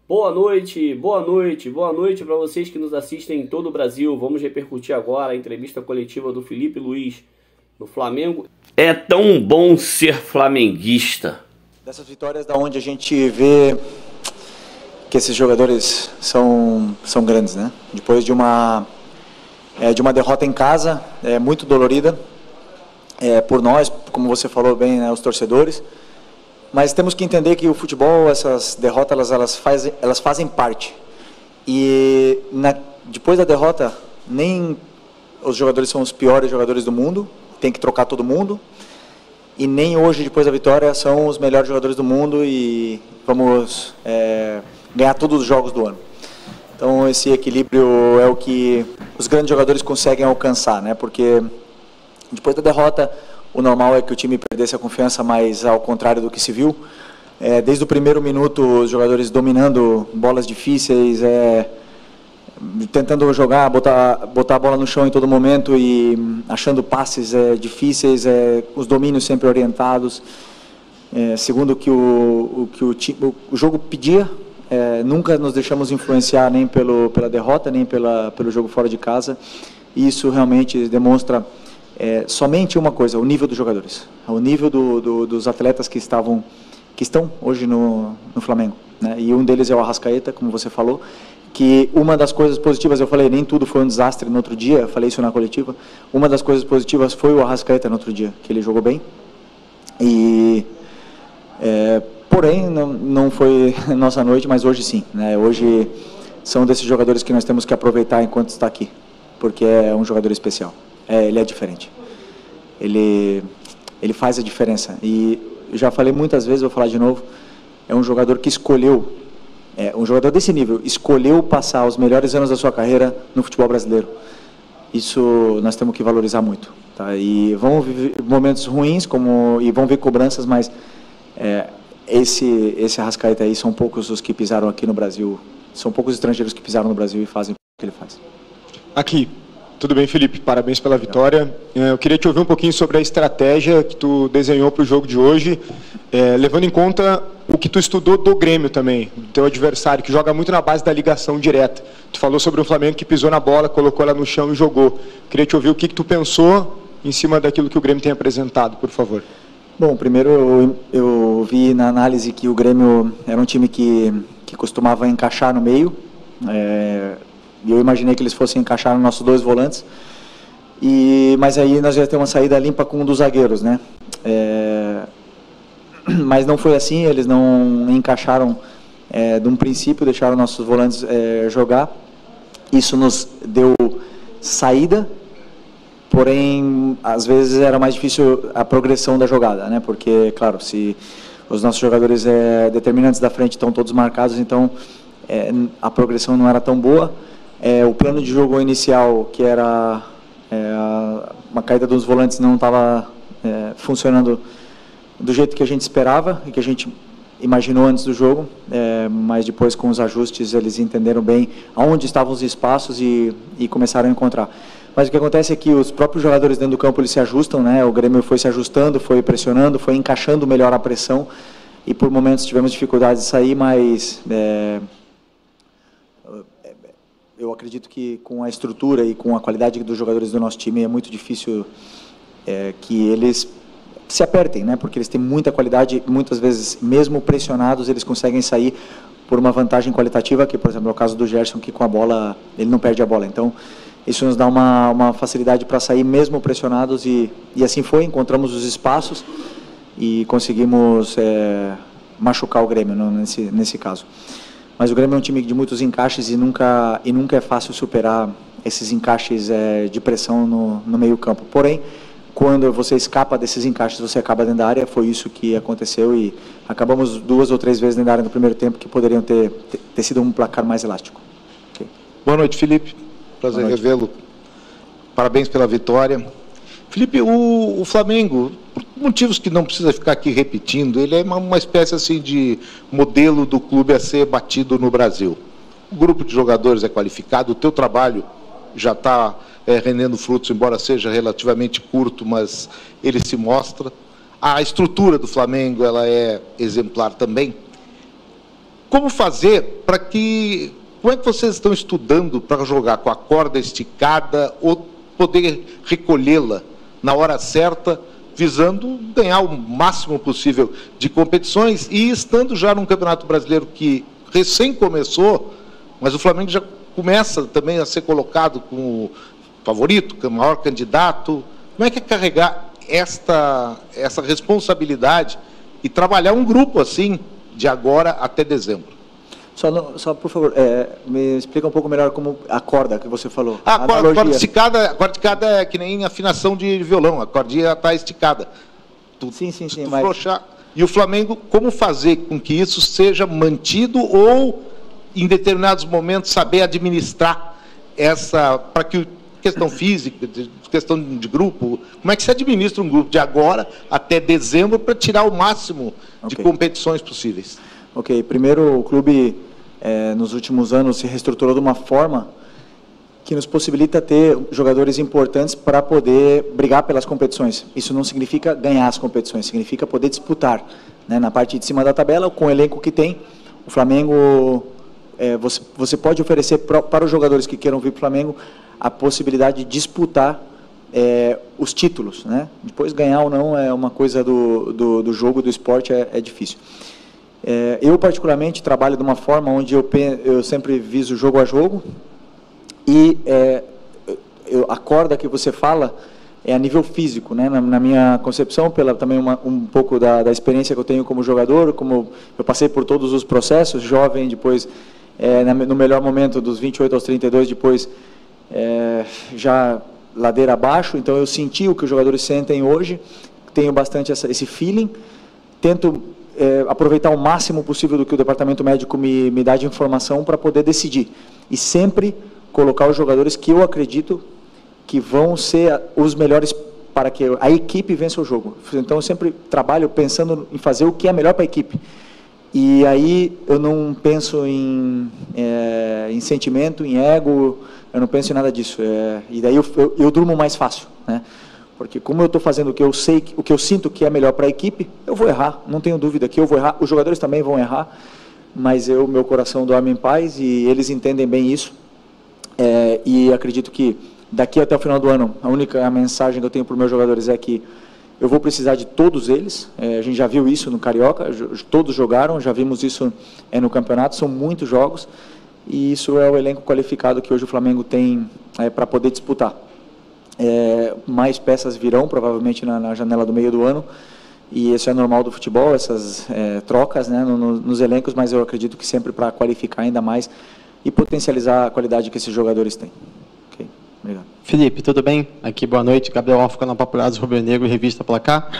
Boa noite, boa noite, boa noite para vocês que nos assistem em todo o Brasil. Vamos repercutir agora a entrevista coletiva do Felipe Luiz no Flamengo. É tão bom ser flamenguista. Dessas vitórias da onde a gente vê que esses jogadores são grandes, né? Depois de uma derrota em casa, muito dolorida, por nós, como você falou bem, né, os torcedores. Mas temos que entender que o futebol, essas derrotas, elas fazem parte. E depois da derrota, nem os jogadores são os piores jogadores do mundo, tem que trocar todo mundo. E nem hoje, depois da vitória, são os melhores jogadores do mundo e vamos ganhar todos os jogos do ano. Então, esse equilíbrio é o que os grandes jogadores conseguem alcançar, né? Porque depois da derrota, o normal é que o time perdesse a confiança, mas ao contrário do que se viu, desde o primeiro minuto, os jogadores dominando bolas difíceis, tentando jogar, botar a bola no chão em todo momento e achando passes difíceis, os domínios sempre orientados, segundo o que o jogo pedia. Nunca nos deixamos influenciar nem pela derrota, nem pelo jogo fora de casa. E isso realmente demonstra somente uma coisa: o nível dos jogadores, o nível dos atletas que estão hoje no Flamengo, né? E um deles é o Arrascaeta, como você falou, que uma das coisas positivas, eu falei, nem tudo foi um desastre no outro dia, eu falei isso na coletiva, uma das coisas positivas foi o Arrascaeta no outro dia, que ele jogou bem, e porém não foi nossa noite, mas hoje sim, né? Hoje são desses jogadores que nós temos que aproveitar enquanto está aqui, porque é um jogador especial, ele é diferente, ele faz a diferença, e eu já falei muitas vezes, vou falar de novo, é um jogador que escolheu, um jogador desse nível, escolheu passar os melhores anos da sua carreira no futebol brasileiro. Isso nós temos que valorizar muito, tá? E vão viver momentos ruins, e vão vir cobranças, mas esse Arrascaeta aí, são poucos os que pisaram aqui no Brasil, são poucos estrangeiros que pisaram no Brasil e fazem o que ele faz. Aqui. Tudo bem, Felipe? Parabéns pela vitória. Eu queria te ouvir um pouquinho sobre a estratégia que tu desenhou para o jogo de hoje, levando em conta o que tu estudou do Grêmio também, do teu adversário, que joga muito na base da ligação direta. Tu falou sobre um Flamengo que pisou na bola, colocou ela no chão e jogou. Queria te ouvir o que tu pensou em cima daquilo que o Grêmio tem apresentado, por favor. Bom, primeiro eu vi na análise que o Grêmio era um time que costumava encaixar no meio, e eu imaginei que eles fossem encaixar nos nossos dois volantes, mas aí nós já temos uma saída limpa com um dos zagueiros, né? Mas não foi assim, eles não encaixaram de um princípio, deixaram nossos volantes jogar. Isso nos deu saída, porém, às vezes era mais difícil a progressão da jogada, né? Porque, claro, se os nossos jogadores determinantes da frente estão todos marcados, então a progressão não era tão boa. O plano de jogo inicial, que era uma caída dos volantes, não estava funcionando do jeito que a gente esperava e que a gente imaginou antes do jogo, mas depois, com os ajustes, eles entenderam bem aonde estavam os espaços e começaram a encontrar. Mas o que acontece é que os próprios jogadores dentro do campo, eles se ajustam, né? O Grêmio foi se ajustando, foi pressionando, foi encaixando melhor a pressão, e por momentos tivemos dificuldades de sair, mas eu acredito que com a estrutura e com a qualidade dos jogadores do nosso time é muito difícil que eles se apertem, né? Porque eles têm muita qualidade e muitas vezes, mesmo pressionados, eles conseguem sair por uma vantagem qualitativa, que, por exemplo, é o caso do Gerson, que com a bola, ele não perde a bola. Então, isso nos dá uma facilidade para sair mesmo pressionados, e assim foi, encontramos os espaços e conseguimos machucar o Grêmio nesse caso. Mas o Grêmio é um time de muitos encaixes e nunca é fácil superar esses encaixes de pressão no meio campo. Porém, quando você escapa desses encaixes, você acaba dentro da área. Foi isso que aconteceu e acabamos 2 ou 3 vezes dentro da área no primeiro tempo, que poderiam ter sido um placar mais elástico. Okay. Boa noite, Felipe. Prazer revê-lo. Parabéns pela vitória. Felipe, o Flamengo, por motivos que não precisa ficar aqui repetindo, ele é uma espécie assim de modelo do clube a ser batido no Brasil. O grupo de jogadores é qualificado, o teu trabalho já está rendendo frutos, embora seja relativamente curto, mas ele se mostra. A estrutura do Flamengo, ela é exemplar também. como fazer para que... Como é que vocês estão estudando para jogar com a corda esticada ou poder recolhê-la na hora certa, visando ganhar o máximo possível de competições e estando já num Campeonato Brasileiro que recém começou, mas o Flamengo já começa também a ser colocado como favorito, como maior candidato. Como é que é carregar essa responsabilidade e trabalhar um grupo assim de agora até dezembro? Só por favor, me explica um pouco melhor como a corda que você falou. A corda esticada é que nem afinação de violão, a cordinha está esticada. Sim, mas... flochar. E o Flamengo, como fazer com que isso seja mantido ou, em determinados momentos, saber administrar essa, para que questão física, questão de grupo, como é que se administra um grupo de agora até dezembro para tirar o máximo de competições possíveis? Ok, primeiro o clube nos últimos anos se reestruturou de uma forma que nos possibilita ter jogadores importantes para poder brigar pelas competições. Isso não significa ganhar as competições, significa poder disputar, né? Na parte de cima da tabela, com o elenco que tem, o Flamengo, você pode oferecer para os jogadores que queiram vir para o Flamengo a possibilidade de disputar os títulos, né? Depois ganhar ou não é uma coisa do jogo, do esporte, é difícil. Eu, particularmente, trabalho de uma forma onde eu sempre viso jogo a jogo e a corda que você fala é a nível físico, né? Na minha concepção, também um pouco da experiência que eu tenho como jogador, como eu passei por todos os processos, jovem, depois, no melhor momento, dos 28 aos 32, depois já ladeira abaixo, então eu senti o que os jogadores sentem hoje, tenho bastante esse feeling, tento aproveitar o máximo possível do que o departamento médico me dá de informação para poder decidir. E sempre colocar os jogadores que eu acredito que vão ser os melhores para que a equipe vença o jogo. Então, eu sempre trabalho pensando em fazer o que é melhor para a equipe. E aí eu não penso em sentimento, em ego, eu não penso em nada disso. E daí eu durmo mais fácil, né? Porque como eu estou fazendo o que eu sei, o que eu sinto que é melhor para a equipe, eu vou errar, não tenho dúvida que eu vou errar, os jogadores também vão errar, mas meu coração dorme em paz e eles entendem bem isso. E acredito que daqui até o final do ano, a única mensagem que eu tenho para os meus jogadores é que eu vou precisar de todos eles. A gente já viu isso no Carioca, todos jogaram, já vimos isso no campeonato, são muitos jogos, e isso é o elenco qualificado que hoje o Flamengo tem para poder disputar. Mais peças virão, provavelmente, na janela do meio do ano, e isso é normal do futebol, essas trocas, né, nos elencos, mas eu acredito que sempre para qualificar ainda mais e potencializar a qualidade que esses jogadores têm. Ok, obrigado. Felipe, tudo bem? Aqui, boa noite. Gabriel Alfa, canal Papulados, Rubro Negro, Revista Placar.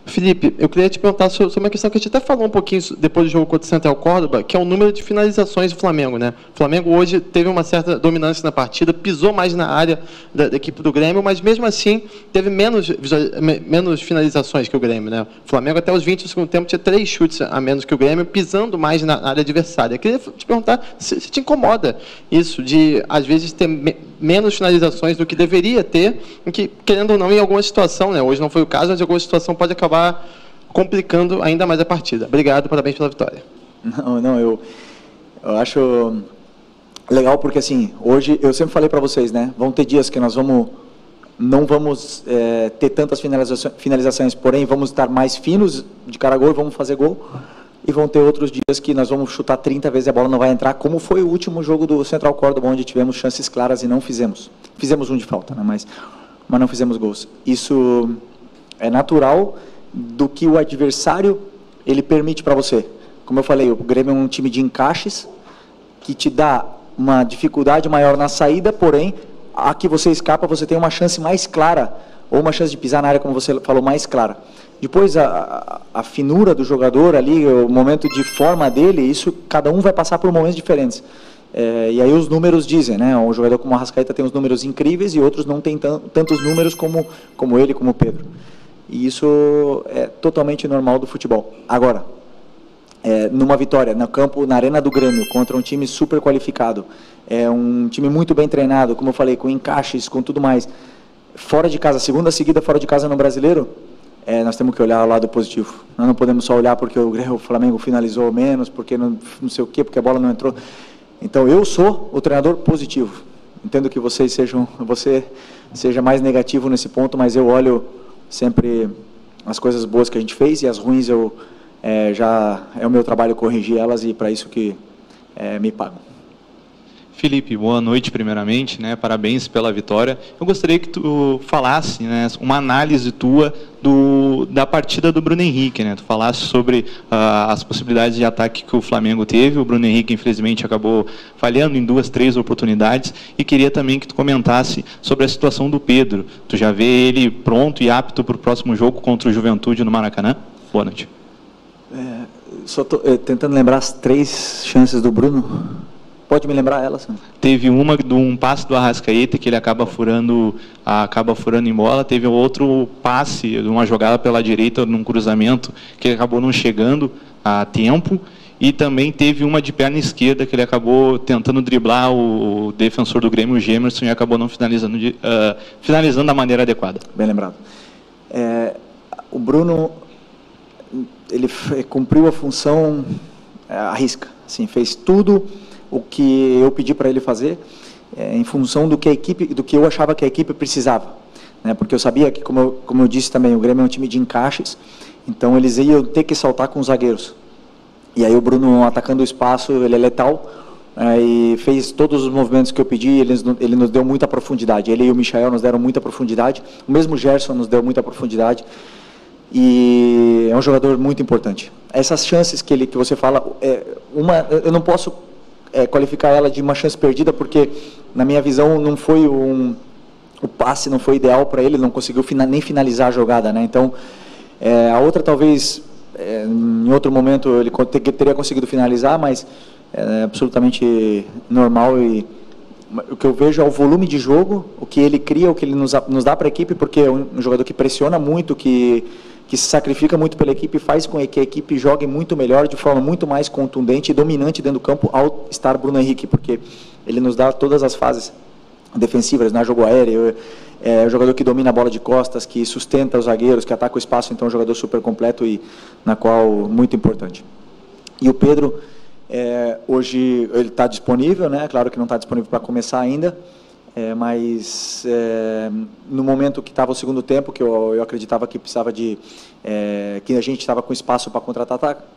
Felipe, eu queria te perguntar sobre uma questão que a gente até falou um pouquinho depois do jogo contra o Central Córdoba, que é o número de finalizações do Flamengo, né? O Flamengo hoje teve uma certa dominância na partida, pisou mais na área da equipe do Grêmio, mas mesmo assim teve menos finalizações que o Grêmio, né? O Flamengo até os 20 do segundo tempo tinha 3 chutes a menos que o Grêmio, pisando mais na área adversária. Eu queria te perguntar se te incomoda isso, de às vezes ter menos finalizações do que deveria ter, que, querendo ou não, em alguma situação, né? Hoje não foi o caso, mas em alguma situação pode acabar complicando ainda mais a partida. Obrigado, parabéns pela vitória. Não, eu acho legal porque, assim, hoje, eu sempre falei para vocês, né, vão ter dias que nós não vamos ter tantas finalizações, porém vamos estar mais finos de cara a gol, vamos fazer gol, e vão ter outros dias que nós vamos chutar 30 vezes e a bola não vai entrar, como foi o último jogo do Central Córdoba, onde tivemos chances claras e não fizemos. Fizemos um de falta, né, mas não fizemos gols. Isso é natural do que o adversário ele permite para você. Como eu falei, o Grêmio é um time de encaixes que te dá uma dificuldade maior na saída, porém, a que você escapa, você tem uma chance mais clara, ou uma chance de pisar na área, como você falou, mais clara. Depois, a finura do jogador ali, o momento de forma dele, isso, cada um vai passar por momentos diferentes. E aí os números dizem, né? Um jogador como o Arrascaeta tem uns números incríveis e outros não tem tantos números como ele, como o Pedro. E isso é totalmente normal do futebol. Agora, numa vitória no campo, na arena do Grêmio, contra um time super qualificado, um time muito bem treinado, como eu falei, com encaixes, com tudo mais, fora de casa, segunda seguida fora de casa no Brasileiro, nós temos que olhar o lado positivo. Nós não podemos só olhar porque o Flamengo finalizou menos, porque não sei o quê, porque a bola não entrou. Então, eu sou o treinador positivo. Entendo que você seja mais negativo nesse ponto, mas eu olho sempre as coisas boas que a gente fez e as ruins já é o meu trabalho corrigir elas e para isso que me pagam. Felipe, boa noite primeiramente, né? Parabéns pela vitória. Eu gostaria que tu falasse, né, uma análise tua da partida do Bruno Henrique, né? Tu falasse sobre as possibilidades de ataque que o Flamengo teve. O Bruno Henrique, infelizmente, acabou falhando em 2, 3 oportunidades. E queria também que tu comentasse sobre a situação do Pedro. Tu já vê ele pronto e apto para o próximo jogo contra o Juventude no Maracanã? Boa noite. Só estou tentando lembrar as 3 chances do Bruno. Pode me lembrar elas? Teve uma de um passe do Arrascaeta que ele acaba furando em bola. Teve outro passe, uma jogada pela direita num cruzamento que ele acabou não chegando a tempo. E também teve uma de perna esquerda que ele acabou tentando driblar o defensor do Grêmio, o Gemerson, e acabou não finalizando da maneira adequada. Bem lembrado. O Bruno, ele cumpriu a função à risca. Assim, fez tudo o que eu pedi para ele fazer, em função do que eu achava que a equipe precisava, né? Porque eu sabia que, como eu disse também, o Grêmio é um time de encaixes, então eles iam ter que saltar com os zagueiros. E aí o Bruno, atacando o espaço, ele é letal, e fez todos os movimentos que eu pedi. Ele nos deu muita profundidade. Ele e o Michael nos deram muita profundidade. O mesmo Gerson nos deu muita profundidade. E é um jogador muito importante. Essas chances que você fala, eu não posso qualificar ela de uma chance perdida, porque na minha visão não foi o passe não foi ideal para ele, não conseguiu nem finalizar a jogada, né? Então a outra talvez em outro momento ele teria conseguido finalizar, mas é absolutamente normal. E o que eu vejo é o volume de jogo, o que ele cria, o que ele nos dá para a equipe, porque é um jogador que pressiona muito, que se sacrifica muito pela equipe, faz com que a equipe jogue muito melhor, de forma muito mais contundente e dominante dentro do campo ao estar Bruno Henrique, porque ele nos dá todas as fases defensivas, né? Jogo aéreo, é um jogador que domina a bola de costas, que sustenta os zagueiros, que ataca o espaço, então é um jogador super completo e na qual muito importante. E o Pedro, hoje ele está disponível, né? Claro que não está disponível para começar ainda, mas no momento que estava o segundo tempo, que eu acreditava que precisava que a gente estava com espaço para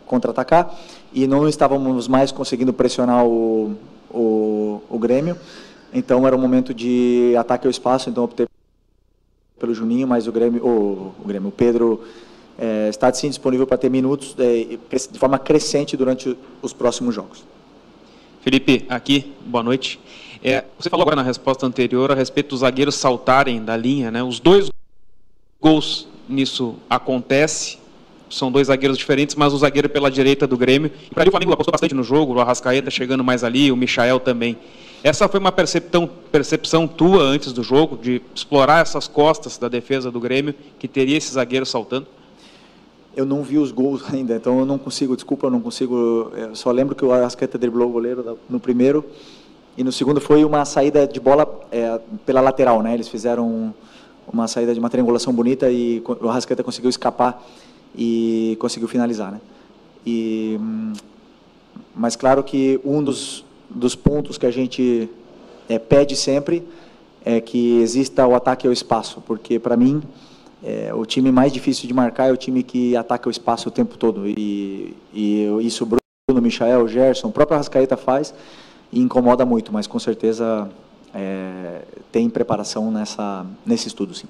contra-atacar e não estávamos mais conseguindo pressionar o Grêmio, então era um momento de ataque ao espaço, então optei pelo Juninho, mas o Pedro está sim disponível para ter minutos de forma crescente durante os próximos jogos. Felipe, aqui, boa noite. Você falou agora na resposta anterior a respeito dos zagueiros saltarem da linha, né? Os 2 gols nisso acontece, são 2 zagueiros diferentes, mas o zagueiro pela direita do Grêmio. E para ali o Flamengo apostou bastante no jogo, o Arrascaeta chegando mais ali, o Michael também. Essa foi uma percepção tua antes do jogo, de explorar essas costas da defesa do Grêmio, que teria esse zagueiro saltando? Eu não vi os gols ainda, então eu não consigo, eu só lembro que o Arrascaeta driblou o goleiro no primeiro, e no segundo foi uma saída de bola pela lateral, né? Eles fizeram uma saída de uma triangulação bonita e o Arrascaeta conseguiu escapar e conseguiu finalizar, né? Mas claro que um dos pontos que a gente pede sempre é que exista o ataque ao espaço, porque para mim o time mais difícil de marcar é o time que ataca o espaço o tempo todo, e isso o Bruno, o Michael, o Gerson, o próprio Arrascaeta faz e incomoda muito, mas com certeza tem preparação nesse estudo, sim.